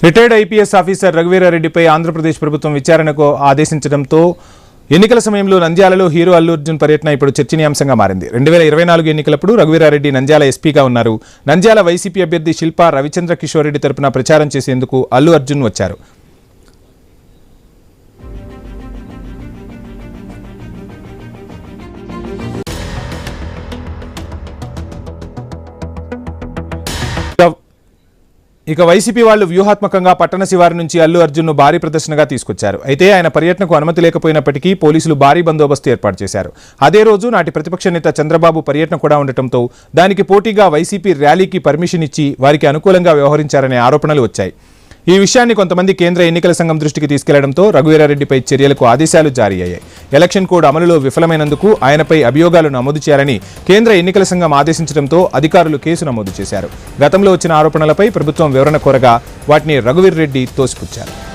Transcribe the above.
Retired IPS officer రఘువీరారెడ్డిపై Andhra Pradesh ప్రభుత్వం విచారణకు ఆదేశించడంతో ఎన్నికల సమయంలో నంద్యాలలో హీరో అల్లు అర్జున్ పర్యటన ఇప్పుడు చర్చనీయాంశంగా మారింది. 2024 ఎన్నికలప్పుడు రఘువీరారెడ్డి నంద్యాల ఎస్పీగా ఉన్నారు. నంద్యాల వైసీపీ అభ్యర్థి శిల్పా రవిచంద్ర కిషోర్ రెడ్డి తరపున ప్రచారం చేసేందుకు అల్లు అర్జున్ వచ్చారు. ఇక వైసీపీ వాళ్ళు వ్యూహాత్మకంగా పట్టణ శివారు నుంచి అల్లు అర్జున్ను భారీ ప్రదర్శనగా తీసుకొచ్చారు. అయితే ఆయన పర్యటనకు అనుమతి లేకపోయినప్పటికీ పోలీసులు భారీ బందోబస్తు ఏర్పాటు చేశారు. అదే రోజు నాటి ప్రతిపక్ష నేత చంద్రబాబు పర్యటన కూడా ఉండటంతో దానికి పోటీగా వైసీపీ ర్యాలీకి పర్మిషన్ ఇచ్చి వారికి అనుకూలంగా వ్యవహరించారనే ఆరోపణలు వచ్చాయి. ఈ విషయాన్ని కొంతమంది కేంద్ర ఎన్నికల సంఘం దృష్టికి తీసుకెళ్లడంతో రఘువీరారెడ్డిపై చర్యలకు ఆదేశాలు జారీ అయ్యాయి. ఎలక్షన్ కోడ్ అమలులో విఫలమైనందుకు ఆయనపై అభియోగాలు నమోదు చేయాలని కేంద్ర ఎన్నికల సంఘం ఆదేశించడంతో అధికారులు కేసు నమోదు చేశారు. గతంలో వచ్చిన ఆరోపణలపై ప్రభుత్వం వివరణ కోరగా వాటిని రఘువీరారెడ్డి తోసిపుచ్చారు.